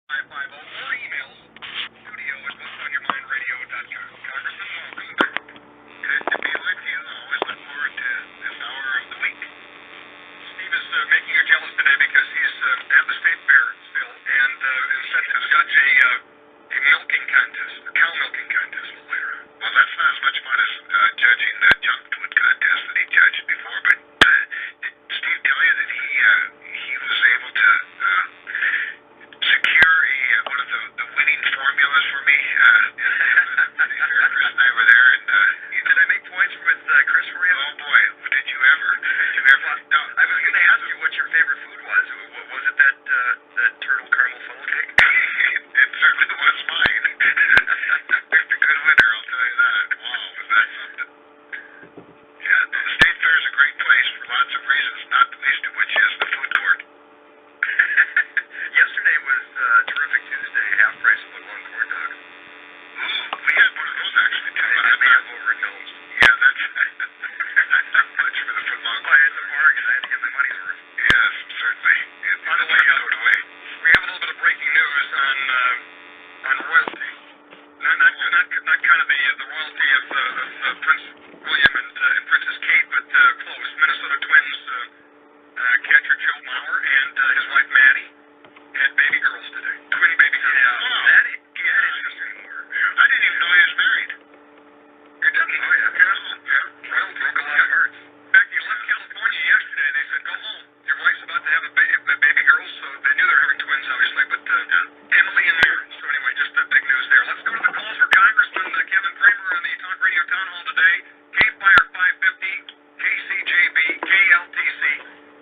550 or emails studio@what'sonyourmindradio.com. Congressman, welcome back. Good to be with you. Always look forward to this hour of the week. Steve is making you jealous today because he's at the state fair still, and set to judge a milking contest, a cow milking contest later on. Well, that's not as much fun as judging the junk food contest that he judged before, but did Steve tell you that he was able to secure one of the winning formulas for me? Chris and I were there, and did I make points with Chris for you? Oh boy, did you ever? No, I was going to ask you what your favorite food was. Was it that turtle caramel funnel cake? It certainly was mine. Picked a good winner, I'll tell you that. Wow, was that something? Yeah, the state fair is a great place for lots of reasons, not the least of which is the food court. Yesterday was Terrific Tuesday, half price foot-long corn dogs. Ooh, we had one of those actually too. I may have overindulged. Yeah, that's not much for the foot-long. Well, it's a bargain. I had to get my money's worth. Yes, certainly. By the way, we have a little bit of breaking news on royalty. Not kind of the royalty of Prince William and Princess Kate, but close. Minnesota Twins catcher Joe Mauer and his wife Maddie had baby girls today. Twin baby girls. Yeah. Oh, Maddie? Yeah, interesting. I didn't even know he was married. You didn't? Oh, yeah. Yeah. Well, broke a lot of hearts. In fact, he left California yesterday. They said, go home. Your wife's about to have a baby girl, so they knew they were having twins, obviously, but Emily and Mary. So anyway, just big news there. Let's go to the calls for Congressman Kevin Cramer on the Talk Radio Town Hall today. KFYR 550, KCJB, KLTC,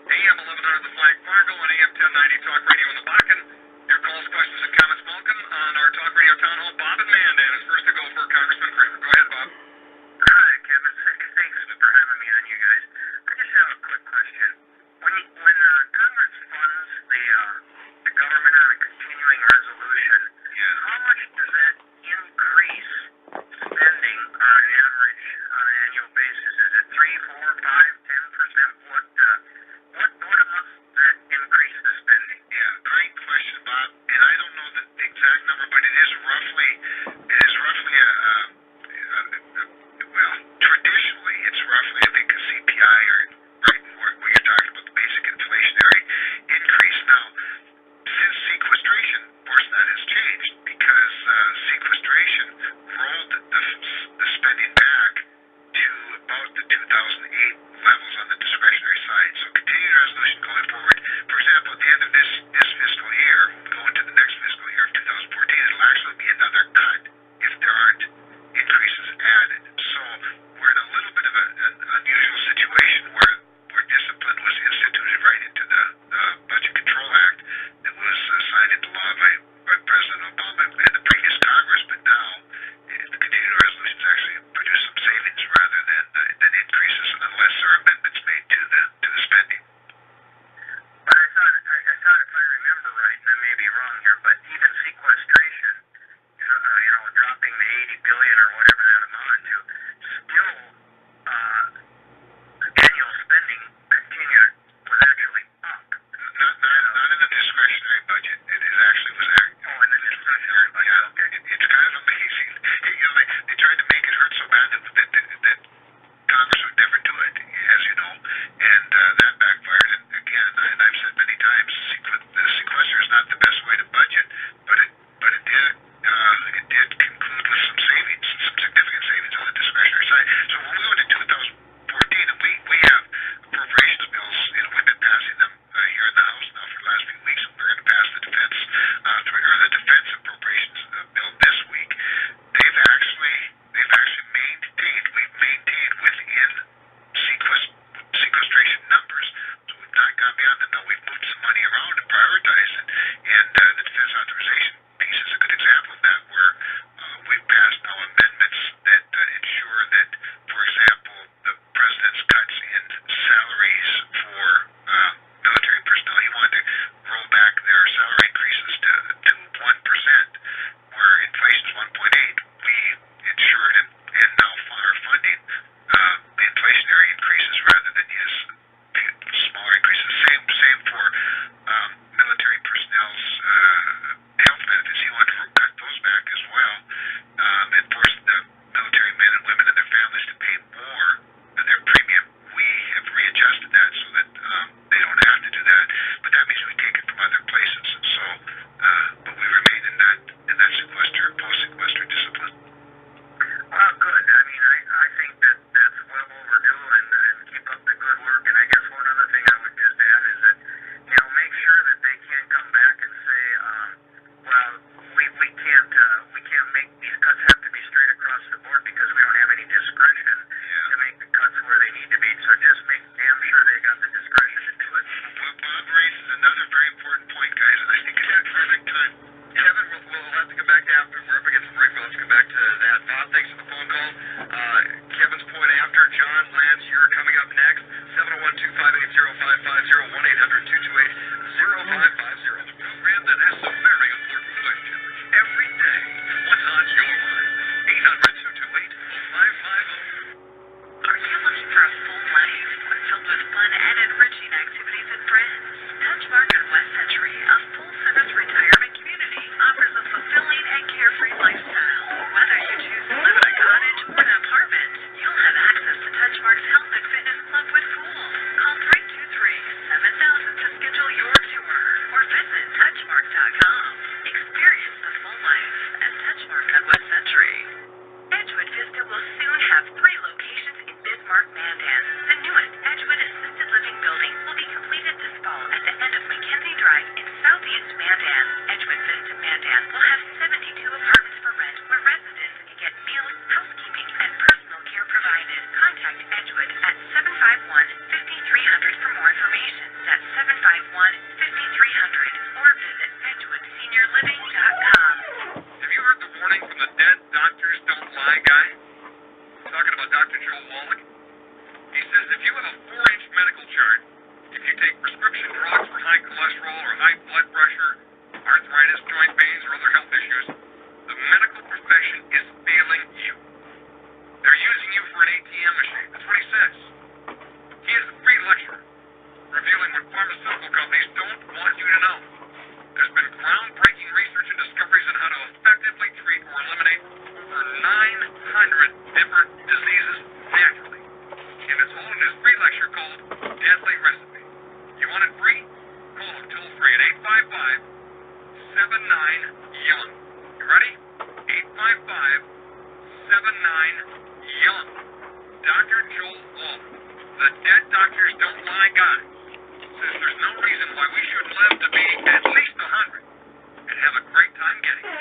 AM 1100 The Flag Fargo, and AM 1090 Talk Radio in the Bakken. Your calls, questions, and comments welcome on our Talk Radio Town Hall. Bob and Mandan is first to go for Congressman Cramer. Go ahead, Bob. Hi, Kevin. Thanks for having me on, you guys. I just have a quick question. When Congress funds the government on a continuing resolution, how much does that increase spending on an average, on an annual basis? Is it 3, 4, 5, 10%? What enough that increase the spending? Yeah, great question, Bob. And I don't know the exact number, but it is roughly well, traditionally it's roughly, I think, a CPI or right where you're talking about the basic inflationary increase. Now, since sequestration, of course, that has changed because sequestration rolled the spending back to about the 2008 levels on the discretionary side. So continued resolution going forward. For example, at the end of this fiscal year, we go into the next fiscal year of 2014, it'll actually be another cut if there aren't increases added. So we're in a little bit of an unusual situation where discipline was instituted right into the Budget Control Act that was signed into law by President Obama and the previous Congress, but now the continuing resolutions actually produce some savings rather than increases unless there are amendments made to the spending. But I thought if I remember right, and I may be wrong here, but even sequestration, dropping the $80 billion or whatever that amounted to, still annual spending continued was actually up. Not in the discretionary budget. It actually was. Oh, in the discretionary budget. Yeah, okay. It's kind of amazing. They tried to make it hurt so bad that Congress would never do it, as you know, and that backfired. And again, and I've said many times, the sequester is not the best way to budget, but it did conclude with some savings, some significant savings on the discretionary side. So when we go into 2014, and we have appropriations bills, we've been passing them here in the House now for the last few weeks, and we're going to pass the defense appropriations bill this week. We've maintained within sequestration numbers. So we've not gone beyond them. Now we've moved some money around to prioritize it, and the defense authorization piece is a good example of that, where we've passed now amendments that ensure that, for example, the president's cuts in salaries for military personnel, he wanted to roll back their salary increases to Kevin, we'll have to come back after. We're up against the break. We'll have to come back to that. Bob, thanks for the phone call. Kevin's point after. John, Lance, you're coming up next. 701-258-0550, 1-800-228-0550. The program that has so very important questions every day. What's on your mind? 800-228-0550. Are you looking for a full life, one filled with fun and enriching activities and friends? Touchmark in West Century, a full-service retirement community, offers a fulfilling and carefree lifestyle. Whether you choose to live in a cottage or an apartment, you'll have access to Touchmark's health and fitness club with pool. Call 323-7000 to schedule your tour or visit Touchmark.com. Experience the full life at Touchmark on West Century. Edgewood Vista will soon have 3 locations in Bismarck, Mandan. The newest Edgewood Assisted Living building will be completed this fall at the end of Mackenzie Drive in Southeast Mandan. Edgewood Vista Mandan will have 72 apartments for rent where residents can get meals, housekeeping, and personal care provided. Contact Edgewood at 751-5300 for more information. That's 751-5300 or visit EdgewoodSeniorLiving.com. Have you heard the warning from the dead doctors don't lie guy? Talking about Dr. Joel Wallach. He says if you have a 4-inch medical chart, if you take prescription drugs for high cholesterol or high blood pressure, arthritis, joint pains, or other health issues, the medical profession is failing you. They're using you for an ATM machine. That's what he says. He is a free lecturer, revealing what pharmaceutical companies don't want you to know. There's been groundbreaking research and discoveries on how to effectively treat or eliminate over 900 different diseases naturally. And it's all in his free lecture called Deadly Recipe. You want it free? Call him toll free at 855-79-YOUNG. You ready? 855-79-YOUNG. Dr. Joel Wall, the dead doctors don't lie guy, says there's no reason why we shouldn't live to be at least 100 and have a great time getting it.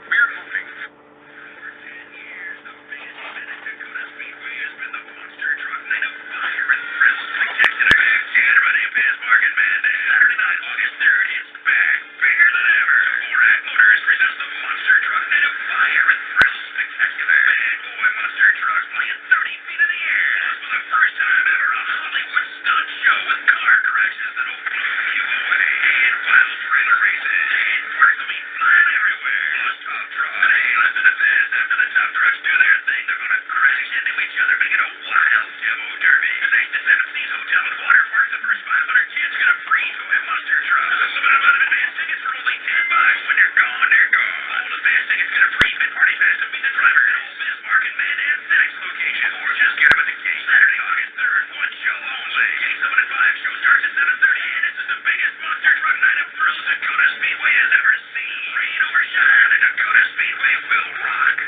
We're moving. For 10 years, the biggest event at Dakota Speedway has been the Monster Truck Night of Fire and Thrill Spectacular. Get ready, Bismarck and Mandan. Saturday night, August 3rd, it's back, bigger than ever. Borat Motors presents the Monster Truck Night of Fire and Thrill Spectacular. Big boy monster trucks flying 30 feet in the air. Plus, for the first time ever, a Hollywood stunt show with car crashes that'll blow you away. And wild trailer races. And parts will be flying everywhere. Plus, tough trucks. But hey, listen to this. After the tough trucks do their thing, they're gonna crash into each other and get a wild demo derby. Thanks to Seven Seas Hotel with water parks, the first 500 kids get a free toy monster truck. There's a limited amount of advance tickets for only $10. When they're gone, they're gone. All advance tickets get a free mid-party pass to meet the driver at all Bismarck and Mandan's next location. Or just get them at the gate. Saturday, August 3rd, one show only. Gate 7 at 5, show starts at 7:30. And this is the biggest monster truck night of thrills Dakota Speedway has ever seen. Rain or shine, the Dakota Speedway will rock.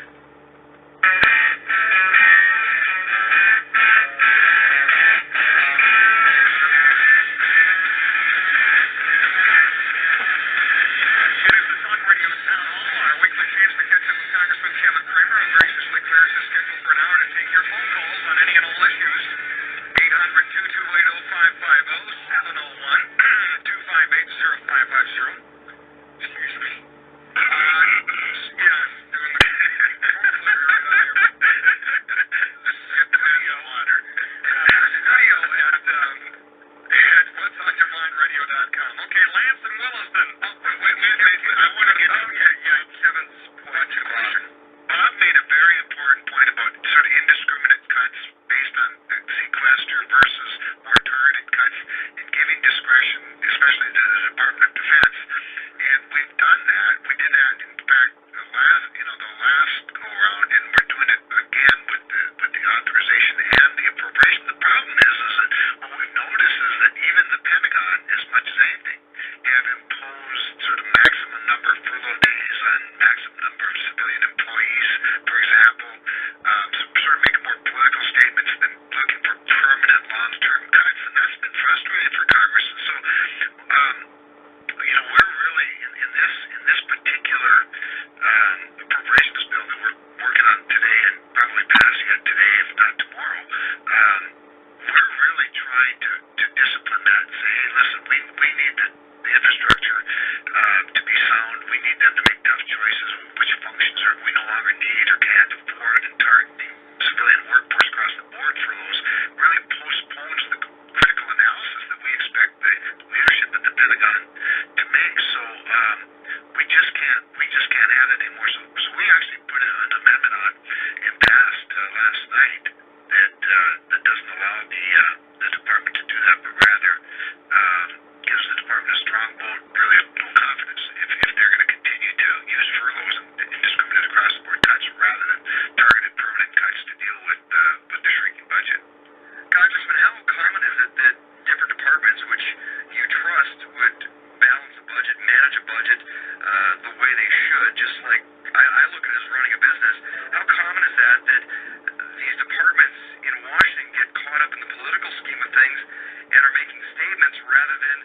It is the Talk Radio Town Hall, our weekly chance to catch up with Congressman Kevin Cramer, who graciously clears his schedule for an hour to take your phone calls on any and all issues. 800-228-0550, 701-258-0550. Excuse me. Yeah, I'm doing the phone clear earlier. Get the video water. Studio at whatsonyourmindradio.com. Okay, Lance and Williston. Oh, wait, I want to get Kevin's point to question. Bob made a very important point about sort of indiscriminate cuts based on sequester versus more targeted cuts and giving discretion, especially to the Department of Defense. And we've done that. We did that, in fact, the last go around, and we're doing it again with the authorization and the appropriation. The problem is that what we've noticed is that even the Pentagon, as much as anything, have imposed sort of maximum number of furlough days on maximum number of civilian employees, for example, sort of making more political statements than looking for permanent long-term cuts, and that's been frustrating for Congress. And so, we're really in this particular appropriations bill that we're working on today and probably passing it today, if not tomorrow. We're really trying to discipline that and say, hey, listen, we need the infrastructure to be sound. We we need them to make tough choices, which functions are we no longer need or can't afford, and target the civilian workforce across the board for those, really postpones the critical analysis that we expect the leadership at the Pentagon to make. So we just can't have that anymore. So we actually put an amendment on and passed last night that doesn't allow the department to do that, but rather gives the department a strong vote, really of no confidence, if they're going to continue to use furloughs and indiscriminate across the board cuts rather than targeted permanent cuts to deal with the shrinking budget. Congressman, how common is it that different departments, which you trust would balance a budget, manage a budget the way they should, just like I look at it as running a business, how common is that these departments in Washington get caught up in the political scheme of things and are making statements rather than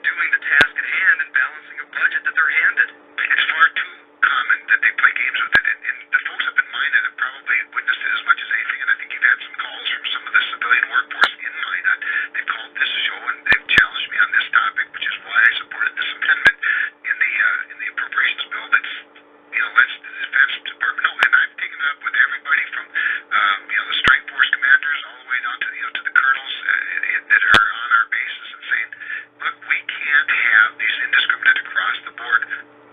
doing the task at hand and balancing a budget that they're handed? It's far too common that they play games with it, and the folks up in Minot have probably witnessed it as much as anything, and I think you've had some calls from some of the civilian workforce in Minot. They've called this show and they've challenged me on this topic, which is why I supported this amendment in the appropriations bill that's, lets the Defense Department know, and I've taken it up with everybody from, the strike force commanders all the way down to, to the colonels that are on our bases and saying, look, we can't have these indiscriminate across the board,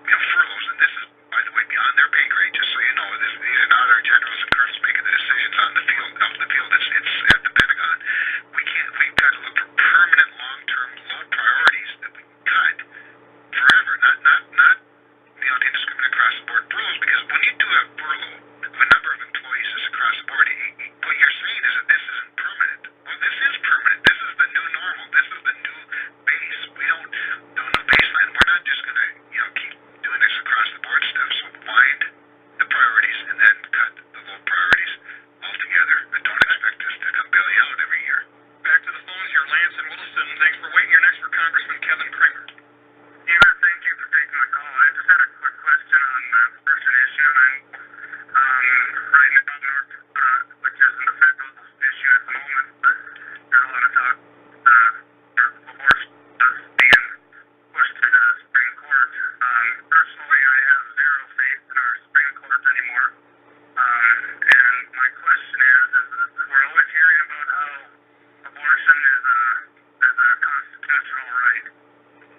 furloughs, and this is, by the way, beyond their pay grade, just so you know. These are not our generals and colonels making the decisions on the field, out in the field. It's at the Pentagon. We've got to look for permanent, long-term, low priorities that we can cut forever, not indiscriminate across the board furloughs, because when you do a furlough of a number of employees just across the board, what you're saying is that this isn't permanent. Well, this is permanent. This is the new normal. This is the new base. We don't do a new baseline. We're not just going to, keep doing this across the board stuff. So find the priorities and then cut the low priorities altogether. And don't expect us to come bailing out every year. Back to the phones here, Lance and Williston. Thanks for waiting. You're next for Congressman Kevin Cramer. Thank you for taking the call. I just had a quick question on the abortion issue. I'm right now in North Dakota, which isn't a federal issue at the moment, but there's a lot of talk abortion being pushed to the Supreme Court. Personally, I have zero faith in our Supreme Court anymore. And my question is we're always hearing about how abortion is a constitutional right.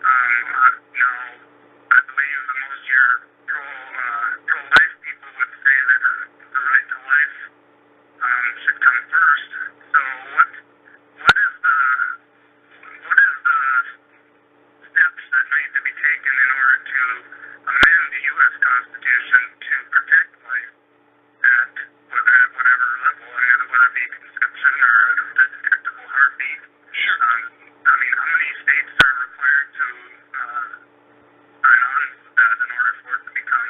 I believe that most of your pro-life people would say that the right to life should come first. So what is the steps that need to be taken in order to amend the U.S. Constitution to protect life at whatever level, whether it be conception or a detectable heartbeat? Sure. How many states are required to sign on that in order for it to become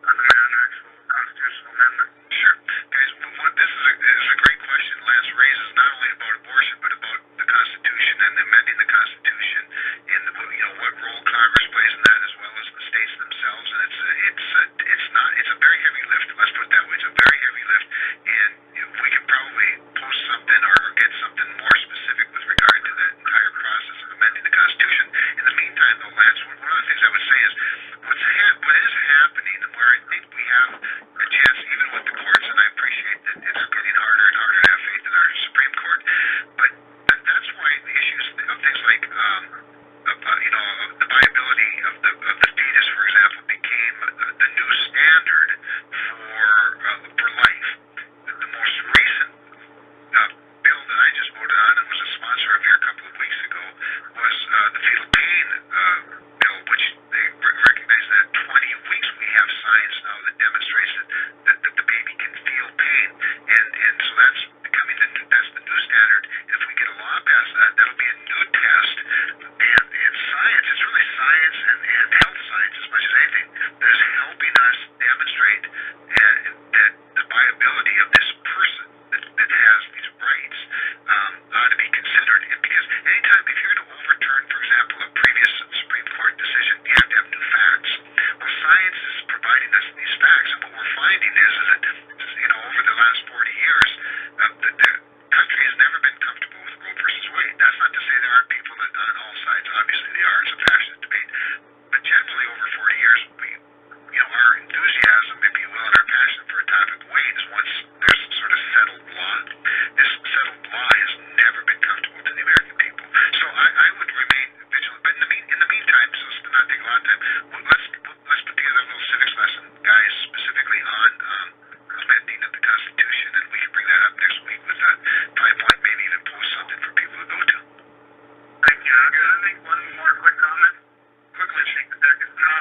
an actual constitutional amendment? Sure. Guys, this is a great question Lance raises, not only about abortion, but about the Constitution and amending the Constitution and what role Congress plays in that, as well as the states themselves. And it's a very heavy lift. Let's put it that way. It's a very heavy lift, and we can probably post something or get something more specific with regard to the entire process of amending the Constitution. In the meantime, though, Lance, one of the things I would say is what is happening, and where I think we have a chance, even with the courts, and I appreciate that it's getting harder and harder to have faith in our Supreme Court, but that's why the issues of things like the viability of the fetus, for example, became the new standard for life. The most recent bill that I just voted on and was a sponsor of here a couple of weeks ago was the fetal pain bill, which they recognize that at 20 weeks we have science now that demonstrates that the baby can feel pain, and so that's becoming that's the new standard. And if we get a law passed that'll be a new test, and science, it's really science and health science as much as anything that is helping us demonstrate that the viability of this person that has these rights ought to be considered. And because anytime, if you're going to overturn, for example, a previous Supreme Court decision, you have to have new facts. Well, science is providing us these facts, and what we're finding is that, over the last 40 years, the country has never been comfortable with Roe versus Wade. That's not to say there aren't people that on all sides, obviously they are, it's a passionate debate, but generally over 40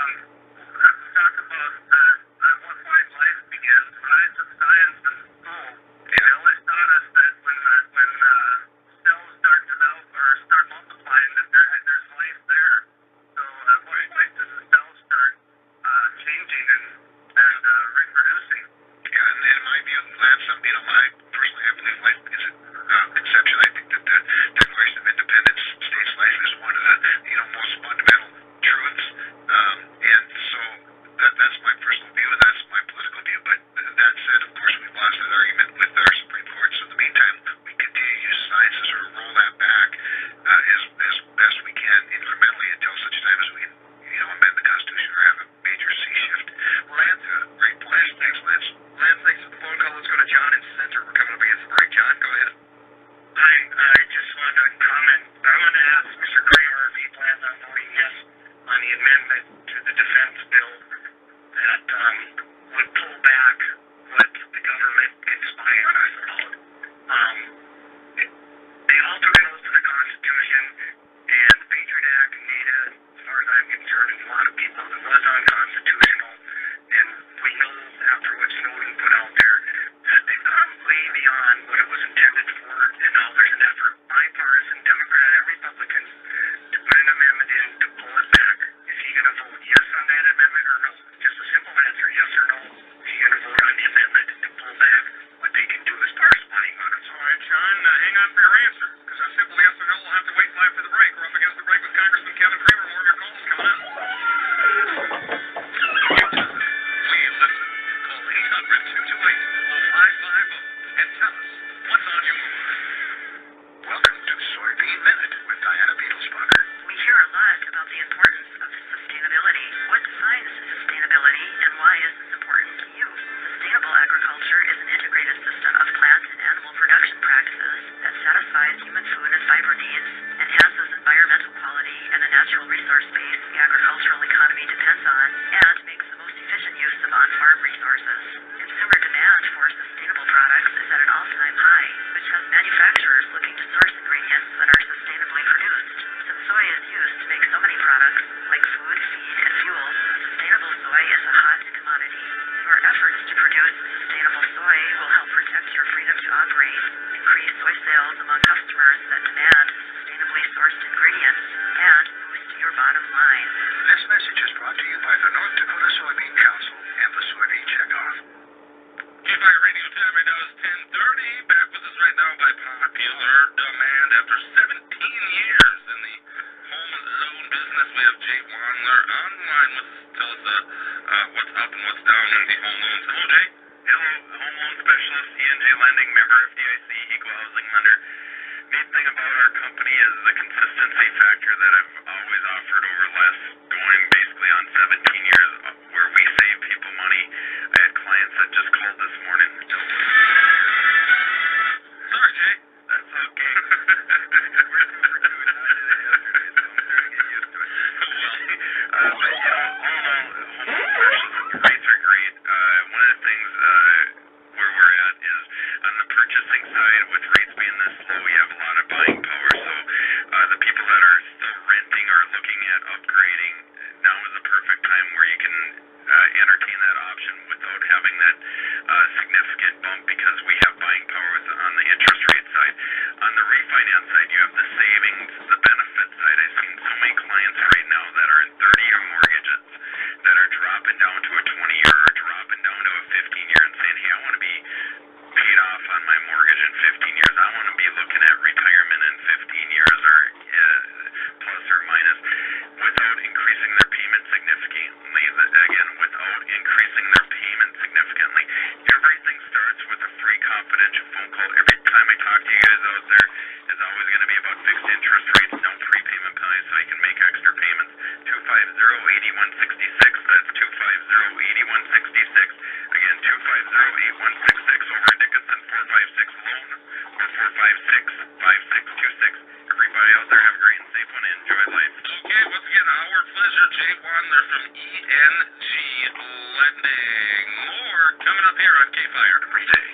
we talked about what life begins. When I took science in school, they always taught us that when cells start develop or start multiplying, that there's life there. So at what point does the cells start changing and reproducing? Yeah, and in my view, Lance, I personally I believe life is conception. I think that the Declaration of Independence states life is one of the most fundamental truths, and so that's my personal view, and that's my political view. But that said, of course, we've lost that argument with our Supreme Court. So in the meantime, we continue to use science to sort of roll that back as best we can incrementally until such time as we can amend the Constitution or have a major sea shift. Lance, great point. Thanks, Lance. Lance, thanks for the phone call. Let's go to John in Center. We're coming up against the break. John, go ahead. I just wanted to comment. I want to ask Mr. Cramer if he plans on voting yes on the amendment to the defense bill that would pull back what the government can spy on us about. They altered those to the Constitution, and the Patriot Act and NATA, as far as I'm concerned, and a lot of people, it was unconstitutional. And we know after what Snowden put out there that they've gone way beyond what it was intended for, and now there's an effort, bipartisan, Democrat and Republicans, to put an amendment in to pull it back. Is he going to vote yes on that amendment or no? Just a simple answer, yes or no. Is he going to vote on the amendment to pull back what they can do as far as spying on us? All right, John, hang on for your answer, because a simple yes or no will have to wait till after the break. We're up against the break with Congressman Kevin Cramer. More of your calls coming up. Please listen. Call 800-228-0550 and tell us what's on your mind. Welcome to Soybean Minute with Diana Beetlespotter. We hear a lot about the importance of sustainability. What defines sustainability, and why is this important to you? Sustainable agriculture is an integrated system of plant and animal production practices that satisfies human food and fiber needs, enhances environmental quality and the natural resource base the agricultural economy depends on, and makes the most efficient use of on-farm resources. Consumer demand for sustainable products is at an all-time high, which has manufacturers looking to source ingredients that are sustainably produced. Since soy is used to make so many products, like food, feed, and fuel, sustainable soy is a hot commodity. Your efforts to produce sustainable soy will help protect your freedom to operate, increase soy sales among customers that demand sustainably sourced ingredients, and boost your bottom line. This message is brought to you by the North Dakota Soybean Council and the Soybean Checkoff. KFYR Radio time right now is 10:30. Back with us right now by popular demand. After 17 years in the home loan business, we have Jay Wandler online with us to tell us what's up and what's down in the home loans. Hello, Jay. Hello, home loan specialist, E&J Lending, member FDIC, equal housing lender. Neat thing about our company is the consistency factor that I've always offered over the last going basically on 17 years, where we save people money. I had clients that just called this morning. Sorry, Jay. That's okay. We're super good yesterday, so I'm starting to get used to it. But all in all, home loan specialist rates are great. One of the things where we're at is on the purchasing side, with rates being this low, you have a lot of buying power. So the people that are still renting or looking at upgrading, now is the perfect time where you can entertain that option without having that significant bump, because we have buying power on the interest rate side. On the refinance side, you have the savings, the benefit side. I've seen so many clients right now that are in 30-year mortgages that are dropping down to a 20-year or dropping down to a 15-year and saying, hey, I want to be paid off on my mortgage in 15 years. I want to be looking at retirement in 15 years or plus or minus, without increasing their payment significantly. Again, without increasing their payment significantly. Everything starts with a free confidential phone call. Every time I talk to you guys out there, is always going to be about fixed interest rates, no prepayment penalties, so you can make extra payments. 250-8166. That's 250-8166. Again, 250-8166 over in Dickinson, 456 loan or 456-5626. Everybody out there have a great and safe one and enjoy life. Okay, once again, our pleasure, Jay Wandler from E&G Lending. More coming up here on KFYR every day.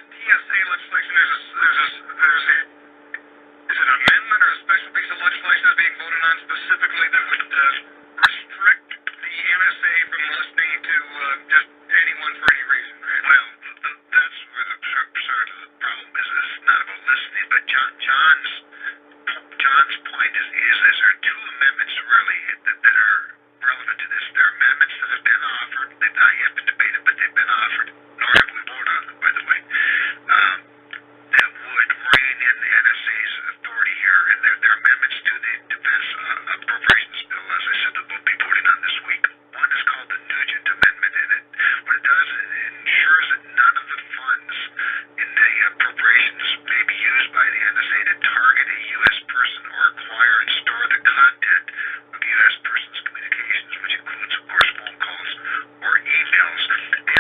TSA legislation, is it an amendment or a special piece of legislation that's being voted on specifically that would restrict the NSA from listening to just anyone for any reason, right? Well, that's where the sort of the problem is. It's not about listening, but John's point is there are two amendments really that are relevant to this. There are amendments that have been offered. They've not yet been debated, but they've been offered. Nor have we voted on them, by the way. That would rein in the NSA's authority here, and they're amendments to the Defense Appropriations Bill, as I said, that we'll be voting on this week. One is called the Nugent Amendment, and what it does is it ensures that none of the funds in the appropriations may be used by the NSA to target a U.S. person or acquire and store the content of U.S. persons' communications, which includes, of course, phone calls or emails. The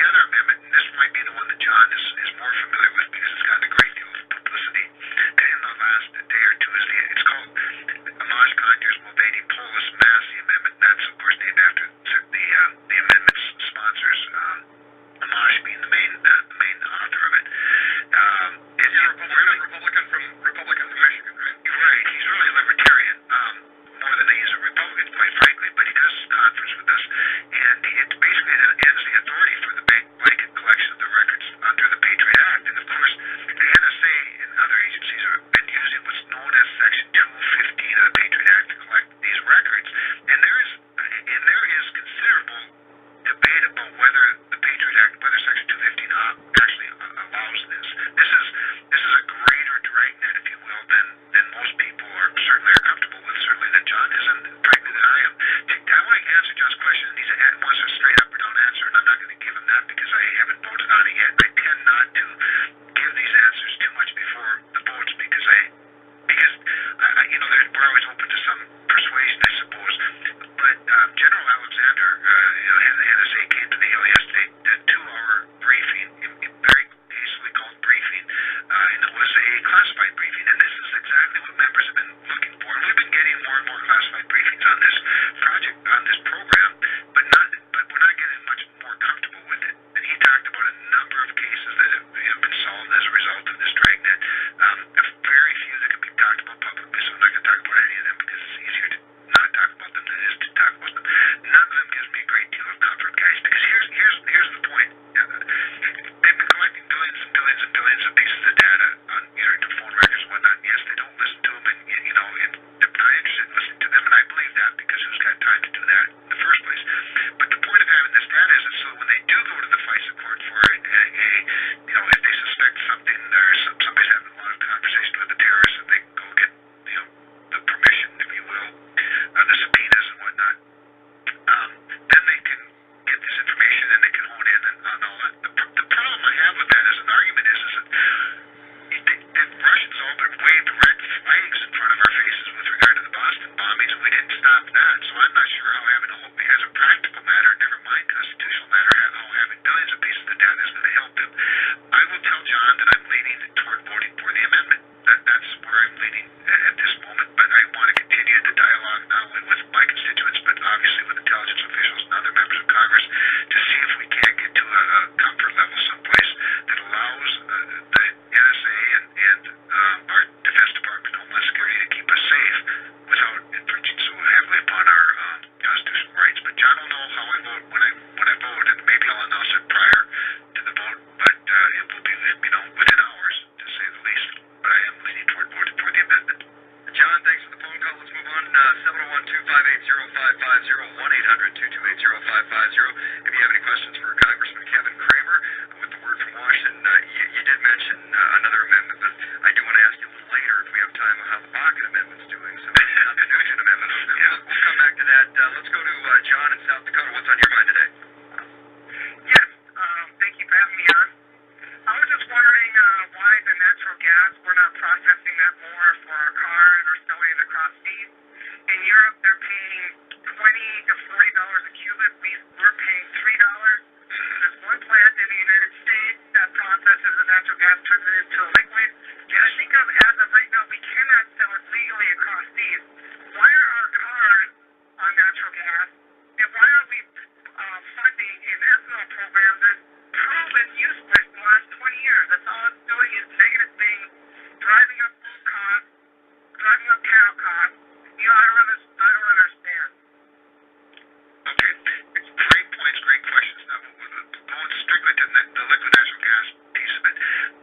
other amendment, and this might be the one that John is more familiar with because it's gotten a great deal of publicity in the last day or two, it's called Amaj Conjur's Mulvaney Polis Massey Amendment. That's, of course, named after the amendment's sponsors, Amaj being the main author of it. He's a Republican from Michigan, right? Right. He's really a libertarian, more than he's a Republican, quite frankly, but he does conference with us, and it basically ends the authority for the blanket collection of the records under the Patriot Act. And of course, the NSA and other agencies have been using what's known as Section 215 of the Patriot Act to collect these records. And there is considerable debate about whether the Patriot Act, whether Section 215 actually allows this. This is a greater dragnet, if you will, than most people certainly are comfortable with, certainly than John is, and frankly than I am. I want to answer John's question, and he wants a straight up or down answer, and I'm not going to give him that because I haven't voted on it yet. I tend not to give these answers too much before the votes because we're always open to some persuasion, I suppose. But General Alexander, the NSA came to the Hill yesterday, did a 2-hour briefing, very hastily called briefing, and it was a classified briefing, and this is exactly what members have been looking for. And we've been getting more and more classified briefings on this project, on this program, but we're not getting much more comfortable with it. And he talked about a number of cases that have been solved as a result of this dragnet. Very few that can be talked about publicly, so I'm not going to talk about any of them because it's easier to not talk about them than it is to talk about them. None of them gives me a great deal of comfort, guys, because here's the point. They've been collecting billions and billions and billions of pieces of data on to phone records and whatnot. Yes, they don't listen to them, and and they're not interested in listening to them, and I believe that because who's got time to do that in the first place? But the point of having this data is so when they do go to the FISA court for if they suspect something or somebody's having a lot of conversation with a terrorist, and they go get the permission, if you will, the subpoenas and whatnot, then they can get this information and they can hone in on all that. The problem I have with that as an argument is that the Russians all waved red flags in front of our faces with regard to the Boston bombings, and we didn't stop that. So I'm not sure how as a practical matter, never mind constitutional matter, how having billions of pieces of data is going to help them. I will tell John that I'm leaning toward voting for the amendment. That's where I'm leaning at this moment, but I want to continue the dialogue not only with my constituents, but obviously with intelligence officials and other members of Congress to see if we can't get to a comfort level someplace that allows the NSA and our Defense Department, Homeland Security to keep us safe without infringing so heavily upon our constitutional rights. But John will know how I vote when I vote, and maybe I'll announce it prior to the vote, but it will be within hours, to say the least. But I am leaning toward voting for the amendment. John, thanks for the phone call. Let's move on. 701-258-0550, 1-800-228-0550. If you have any questions for Congressman Kevin Cramer with the word from Washington, you did mention another amendment, but I do want to ask you a little later if we have time on how the Bakken Amendment's doing. So not the Nugent Amendment. We'll come back to that. Let's go to John in South Dakota. What's on your mind today? Yes, thank you for having me on. I was just wondering why the natural gas, we're not processing that more for our cars or selling it across seas. In Europe, they're paying $20 to $40 a cubic. We're paying $3. There's one plant in the United States that processes the natural gas, turns it into a liquid. And I think as of right now, we cannot sell it legally across seas. Why are our cars on natural gas? And why are we funding an ethanol program that's proven useless the last 20 years? years. That's all it's doing is negative things, driving up food costs, driving up cattle costs. You know, I don't understand. Okay. Great points, great questions. Now, going strictly to the liquid natural gas piece of it,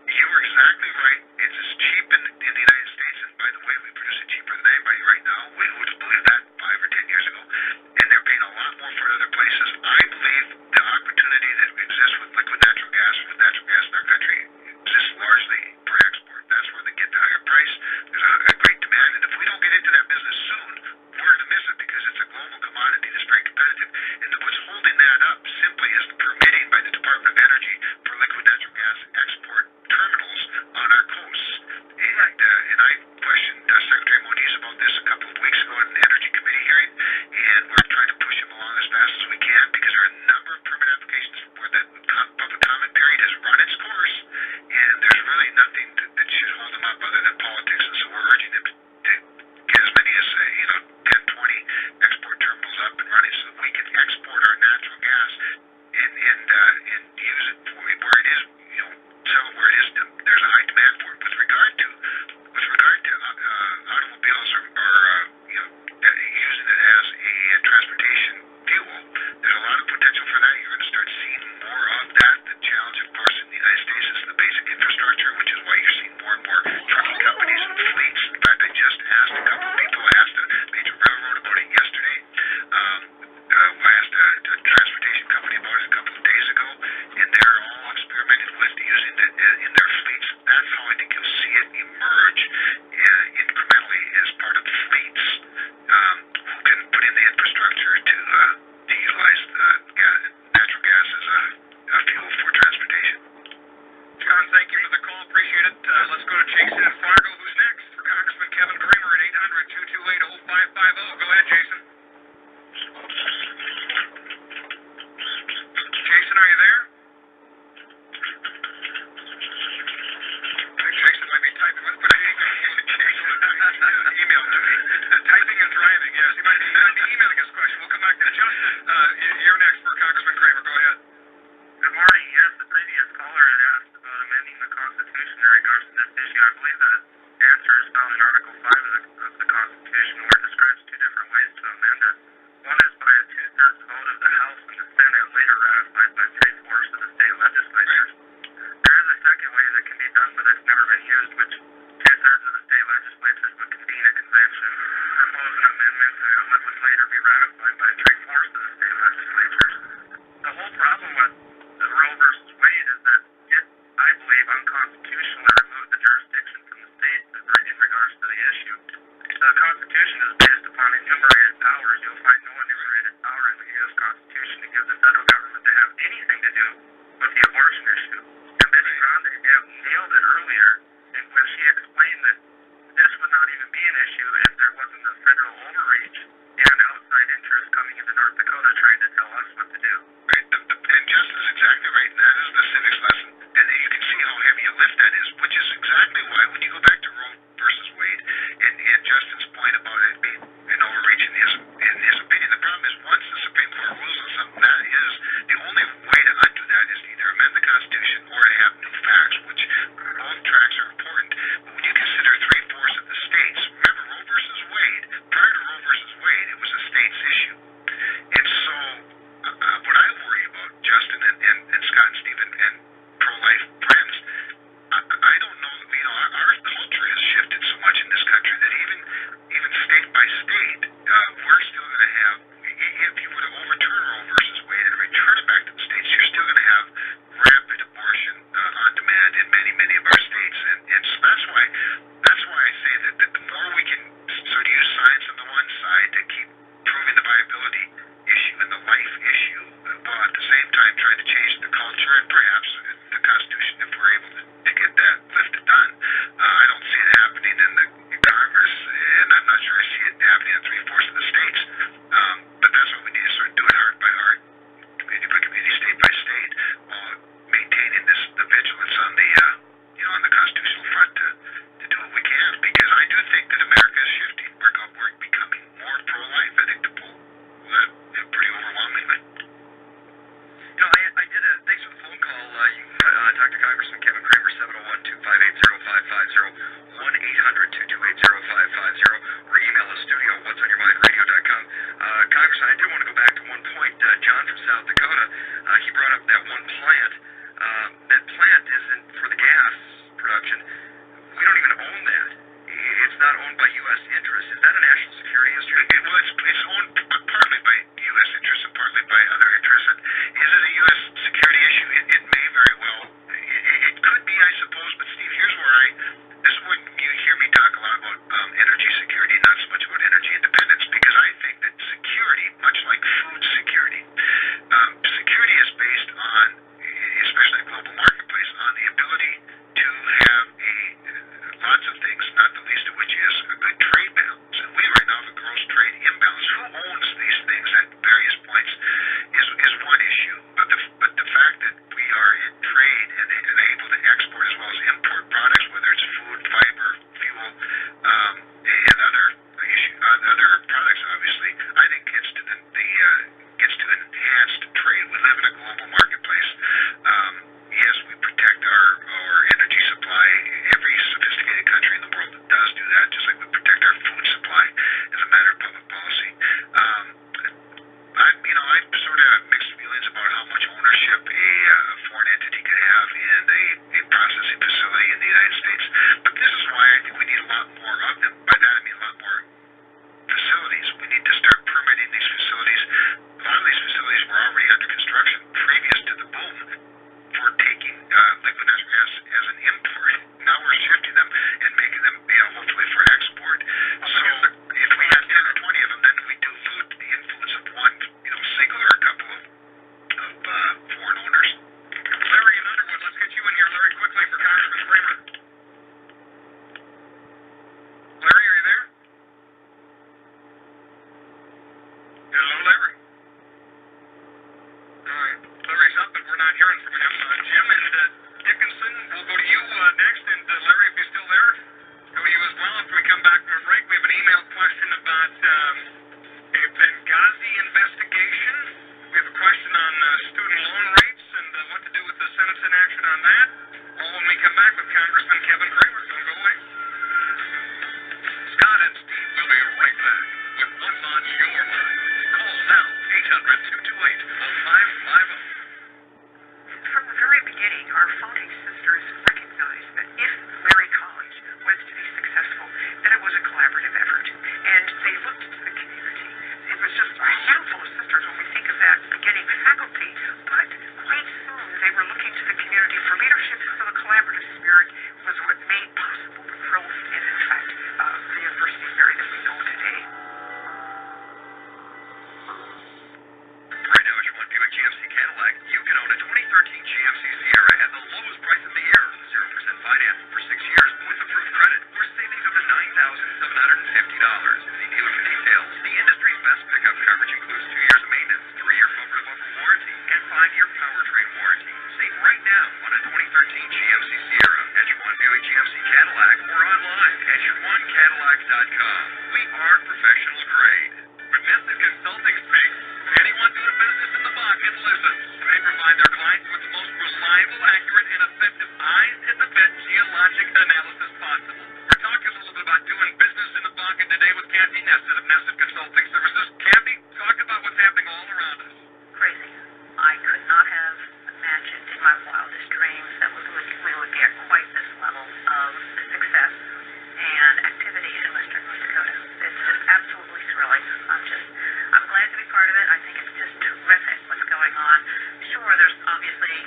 you were exactly right. It's as cheap in the United States, and by the way, we produce it cheaper than anybody right now. We would have believed that 5 or 10 years ago, and they're paying a lot more for it other places. I believe the opportunity that exists with liquid natural gas, in our country, exists largely for export. That's where they get the higher price. There's a great demand, and if we don't get into that business soon, we're going to miss it because it's a global commodity that's very competitive. And what's holding that up simply is the permitting by the Department of Energy for liquid natural gas export terminals on our coasts. And I questioned Secretary Moniz about this a couple of weeks ago at an Energy Committee hearing, and we're trying to push him along as fast as we can because there are a number of permit applications where the public comment period has run its course, and there's really nothing that should hold them up other than politics. And so we're urging them to get as many as 10, 20 export terminals up and running so that we can export our natural gas and use it for where it is, sell it where it is. There's a high demand for it. With regard to automobiles or using it as a transportation fuel, there's a lot of potential for that. You're going to start seeing more of that. The challenge, of course, in the United States is the basic infrastructure, which is why you're seeing more and more trucking companies and fleets. In fact, I just asked a couple of people, I asked a major railroad about it yesterday. I asked a transportation company about it a couple of days ago, and they're all experimenting with using it in their fleets. That's how I think you'll see it emerge incrementally as part of fleets who can put in the infrastructure to utilize natural gas as a fuel for transportation. John, thank you for the call. Appreciate it. Let's go to Jason in Fargo. Who's next? For Congressman Kevin Cramer at 800-228-0550. Go ahead, Jason. Jason, are you there? Jason might be typing with, but email to me. Typing and driving, yes. He might be emailing his question. We'll come back to Justin. You're next for Congressman Cramer. Go ahead. Good morning. Yes, the previous caller had asked about amending the Constitution in regards to this issue. I believe the answer is found in Article 5 of the Constitution, where it describes 2 different ways to amend it. One is by a 2/3 vote of the House and the Senate, later ratified by 3/4 of the state legislatures. There is a second way that can be done, but it's never been used, which 2/3 of the state legislatures would convene a convention, propose an amendment that would later be ratified by 3/4 of the state legislatures. The whole problem with the Roe versus Wade is that it, I believe, unconstitutionally removed the jurisdiction from the states in regards to the issue. The Constitution is based upon enumerated powers. You'll find no enumerated power in the U.S. Constitution to give the federal government to have anything to do with the abortion issue. And Betty Brown nailed it earlier when she explained that this would not even be an issue if there wasn't a federal overreach and outside interest coming into North Dakota trying to tell us what to do. Right. And Justin is exactly right, and that is the civics lesson. And you can see how heavy a lift that is, which is exactly why when you go back to Roe versus Wade and Justin's point about it being an overreach in his opinion, the problem is once the Supreme Court rules on something, that is the only way to undo that is to either amend the Constitution or to have new facts, which both tracks are important. But when you consider 3/4 of the states, remember Roe versus Wade, prior to Roe versus Wade, it was a state's issue. And so what I worry about, Justin and Scott and Stephen and pro-life friends, I don't know, our culture has shifted so much in this country that even state by state, we're still going to have, if you were to overturn Roe versus Wade and return it back to the states, you're still going to have rampant abortion on demand in many, many of our states. And so that's why I say that the more we can sort of use science on the one side to keep proving the viability issue and the life issue, while at the same time trying to change the culture and perhaps the Constitution if we're able to get that lifted done. I don't see it happening in the Congress, and I'm not sure I see it happening in 3/4 of the states. But that's what we need to sort of do it heart by heart, community by community, state by state, while maintaining the vigilance on the constitutional front to do what we can. Because I do think that America is shifting. We're becoming more pro-life. I think the poll pretty overwhelmingly. I did thanks for the phone call. You talked to Congressman Kevin Cramer, ability to have lots of things, not the least of which is a good trade balance. And we right now have a gross trade imbalance. Who owns these things at various points is one issue. But the fact that we are in trade and able to export as well as import products, whether it's food, fiber, fuel, and other products, obviously, I think gets to an enhanced trade. We live in a global marketplace. Yes, we protect our energy supply. Every sophisticated country in the world does do that, just like we protect our food supply as a matter of public policy. I sort of have mixed feelings about how much ownership a foreign entity could have in a processing facility in the United States. But this is why I think we need a lot more of them. By that I mean a lot more facilities. We need to start permitting these facilities. A lot of these facilities were already under construction previous to the boom for taking liquid natural gas as an import. Now we're shifting them and making them, hopefully for export. So if we had 10 or 20 of them, then we dilute the influence of one, single or a couple of foreign owners. Larry in Underwood, let's get you in here, Larry, quickly for Congressman Cramer. Larry, are you there? Hello, Larry. All right, Larry's up, but we're not hearing from him. Jim and Dickinson, we'll go to you next, and Larry, if you're still there, go to you as well. After we come back from a break, we have an email question about a Benghazi investigation. We have a question on student loan rates and what to do with the Senate's inaction on that. All when we come back with Congressman Kevin Cramer. Don't go away. Scott and Steve will be right back with What's on Your Mind. Call now, 800-228-0550. From the very beginning, our founding sisters recognized that if Larry College was to be successful, that it was a collaborative effort. And they looked to the community. It was just a handful of sisters when we think of that beginning faculty, but quite soon they were looking to the community for leadership, so the collaborative spirit was what made possible the growth and, in fact, the University of Mary that we know today. Right now, at your one Buick GMC Cadillac, you can own a 2013 GMC Sierra at the lowest price of the year. 0% financing for 6 years with approved credit, or savings up to $9,750. See dealer for details. The industry's best pickup coverage includes 2 years of maintenance, 3-year bumper-to-bumper warranty, and 5-year powertrain warranty. Save right now on a 2013 GMC Sierra at your one Buick GMC Cadillac or online at your1cadillac.com. We are professional grade. When Method Consulting speaks, anyone doing business in the Bakken listens. They provide their clients with the most reliable, accurate, and effective eyes-in-the-bed geologic analysis possible. We're talking a little bit about doing business in the Bakken today with Kathy Nesset of Nesset Consulting Services. Kathy, talk about what's happening all around us. Crazy. I could not have imagined in my wildest dreams that we would be at quite this level of success and activity in western North Dakota. It's just absolutely thrilling. I'm glad to be part of it. I think it's just terrific what's going on. Sure, there's obviously,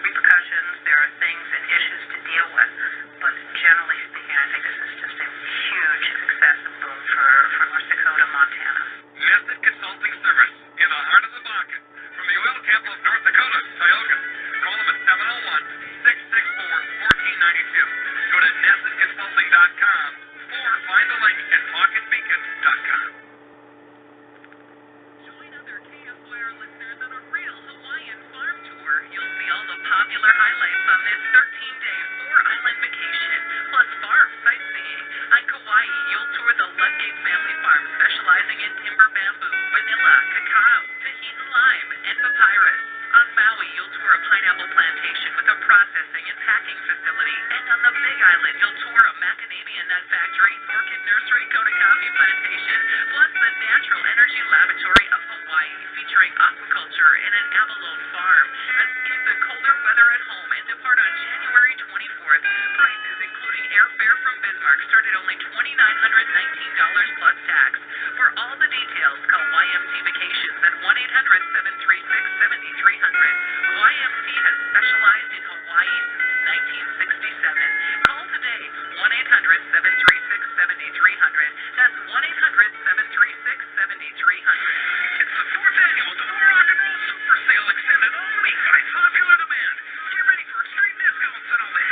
repercussions. There are things and issues to deal with. But generally speaking, I think this is just a huge success and boom for North Dakota, Montana. Method Consulting Service in the heart of the Bakken. From the oil capital of North Dakota, Tioga. Call them at 701-664-1492. Go to NessetConsulting.com or find the link at PocketBeacon.com. Join other KFYR listeners on a real Hawaiian farm tour. You'll see all the popular highlights on this 13-day 4-island vacation, plus farm sightseeing. On Kauai, you'll tour the Ludgate family farm, specializing in timber bamboo, vanilla, cacao, Tahitian lime, and papyrus. On Maui, you'll tour a pineapple plantation with a processing and packing facility. And on the Big Island, you'll tour a macadamia nut factory, orchid nursery, Kona coffee plantation, plus the Natural Energy Laboratory of Hawaii, featuring aquaculture and an abalone farm. Escape the colder weather at home and depart on January 24th. Prices, including airfare from Bismarck, start at only $2,919 plus tax. For all the details, call YMC Vacations at 1-800-736-7300. YMC has specialized in Hawaii since 1967. Call today, 1-800-736-7300. That's 1-800-736-7300. It's the 4th annual Door Rock and Roll Super Sale extended all week by popular demand. Get ready for extreme discounts and all the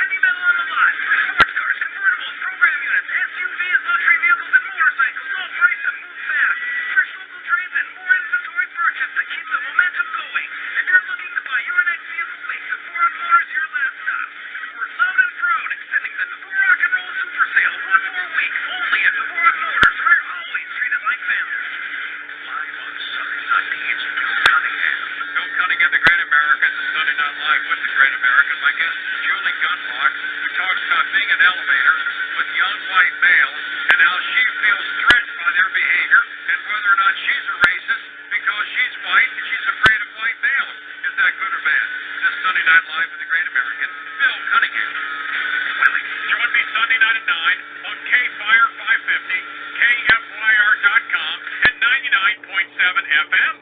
seeing an elevator with young white males and how she feels threatened by their behavior and whether or not she's a racist because she's white and she's afraid of white males. Is that good or bad? This is Sunday Night Live with the Great American, Bill Cunningham. Join me Sunday night at 9 on KFYR 550, KFYR.com, and 99.7 FM.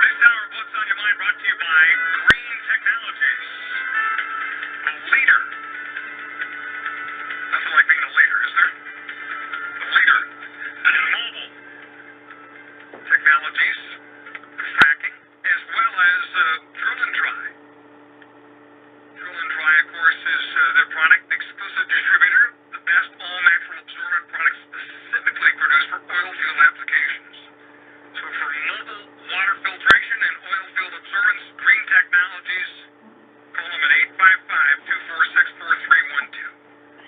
This hour, What's on Your Mind, brought to you by Green Technologies. A leader. Nothing like being a leader, is there? A leader. And mobile. Technologies, fracking, as well as drill and dry. Drill and dry, of course, is their product exclusive distributor, the best all-natural absorbent product specifically produced for oil field applications. So for mobile water filtration and oil field absorbance, Green Technologies, call them at 855-246-4312.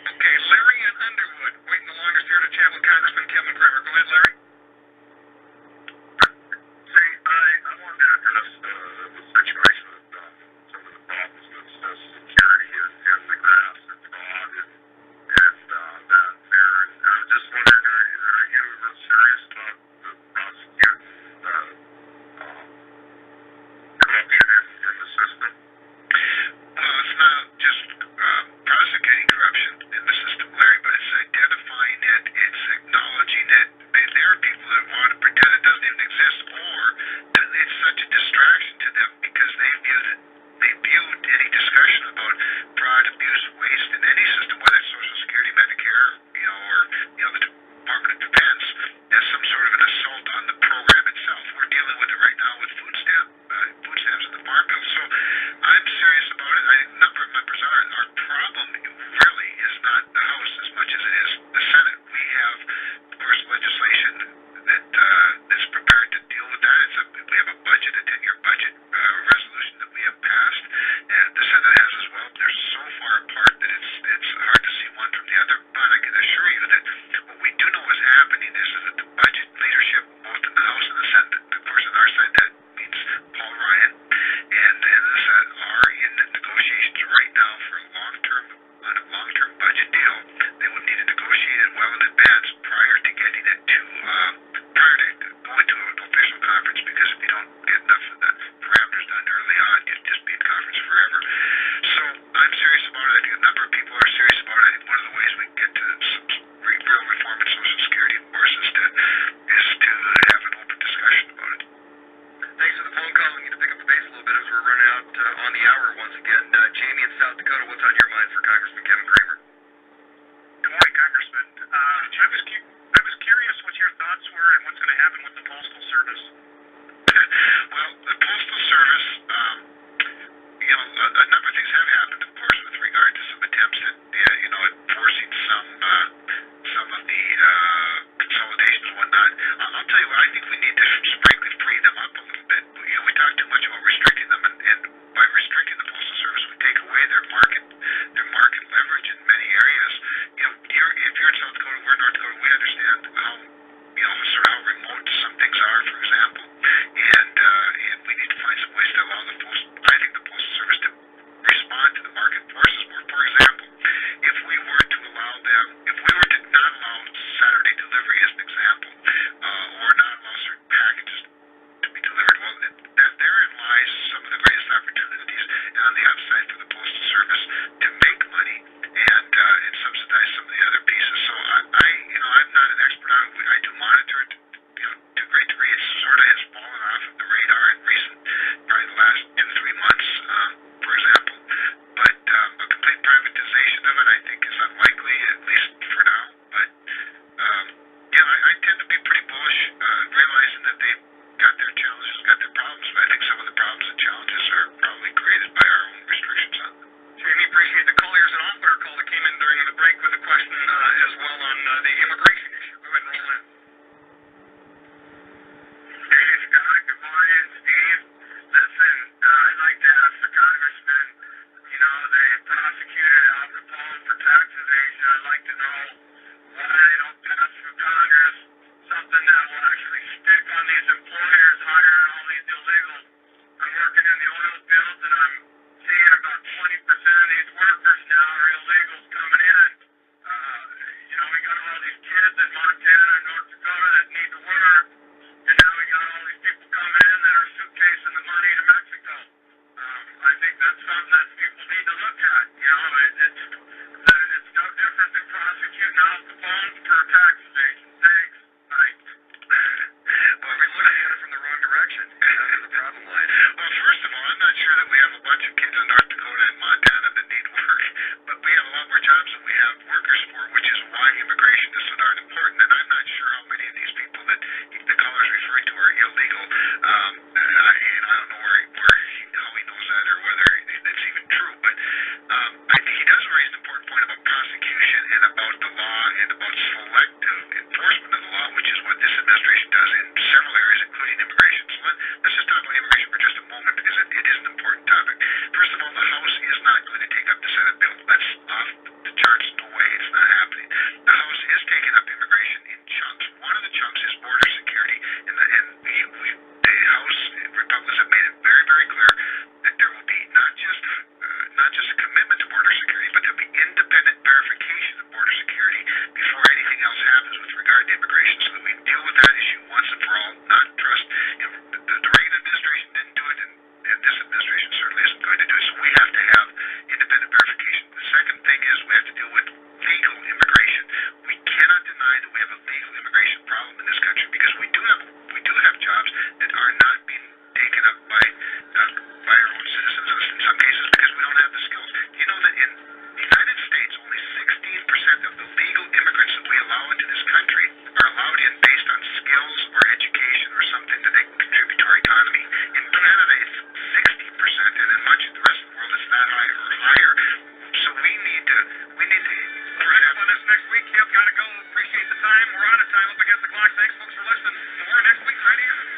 Okay, Larry in Underwood, waiting the longest here to chat with Congressman Kevin Cramer. Go ahead, Larry. See, I wanted to address the situation with some of the problems with security in the grass and fraud and that there. And I was just wondering, are you real serious about the prosecute corruption in the system? Well, it's not just prosecuting corruption in the system, Larry, but it's identifying it, it's acknowledging it. There are people that want to pretend it doesn't even exist, or that it's such a distraction to them because they viewed any discussion about fraud, abuse, waste in any system, whether it's Social Security, Medicare, or the Department of Defense, as some sort of an assault on the program itself. We're dealing with it right now with food stamps and the Farm Bill. So I'm serious about it. I think a number of members are. Our problem really is not the House as much as it is the Senate. We have, of course, legislation that's prepared to deal with that. We have a budget, a 10-year budget resolution that we have passed, and the Senate has as well. They're so far apart that it's hard to see one from the other. But I can assure you that what we do know is happening is that the budget leadership, both in the House and the Senate, of course, on our side, that means Paul Ryan and the Senate are in negotiations right now for a long-term budget deal. They would need to negotiate it well in advance prior to getting it to prior to going to an official conference, because if you don't get enough of the parameters done early on, you'll just be in conference forever. So I'm serious about it. I think a number of people are serious about it. I think one of the ways we can get to some real reform in Social Security, of course, is to have an open discussion about it. Thanks for the phone call. We need to pick up the pace a little bit as we're running out on the hour once again. Jamie in South Dakota, what's on your mind for Congressman Kevin Cramer? Good morning, Congressman. I was curious what your thoughts were and what's going to happen with the Postal Service. Well, the Postal Service, a number of things have happened, of course, with regard to some attempts at, enforcing some of the consolidations and whatnot. I'll tell you what, I think we need to frankly free them up a little bit. We talk too much about restricting them, and by restricting the Postal Service, we take away their market leverage in many areas. If you're in South Dakota, we're in North Dakota, we understand how remote some things are, for example, and we need to find some ways to allow the Postal Service to respond to the market forces more. For example, if we were to not allow Saturday delivery as an example, or not allow certain packages to be delivered, well, therein lies some of the greatest opportunities on the outside for the Postal Service to make money and subsidize some of the other pieces. So I'm not an expert on it. I do monitor it to a great degree. It sort of has fallen off of the radar in probably the last 2-3 months, for example. But a complete privatization of it, I think, is unlikely, at least for now. But I tend to be pretty bullish, realizing that they've got their challenges, got their problems. But I think some of the problems and challenges are probably created by our own restrictions on them. Jamie, appreciate the call. Here's an author this administration does in several areas, including immigration. So let's just talk about immigration for just a moment because it is an important topic. First of all, the House is not going to take up the Senate bill. That's off the charts. No way. It's not happening. The House is taking up immigration in chunks. One of the chunks is border security, and the House Republicans have made it very, very clear that there will be not just a commitment to border security, but there'll be independent verification of border security before anything else happens with regard to immigration, so that we deal with that issue once and for all. Not trust. The Reagan administration didn't do it, and this administration certainly isn't going to do it. So we have to have independent verification. The second thing is we have to deal with legal immigration. We cannot deny that we have a legal immigration problem in this country because we do have jobs that are not being taken up by our own citizens in some cases because we don't have the skills. Do you know that in the United States only 16% of the legal immigrants that we allow into this country are allowed in based on skills or education or something that they can contribute to our economy? In Canada it's 60%, and in much of the rest of the world it's that high or higher. So we need to We're heading up on this next week. Kev, gotta go. Appreciate the time. We're out of time. Up against the clock. Thanks, folks, for listening. More next week right here.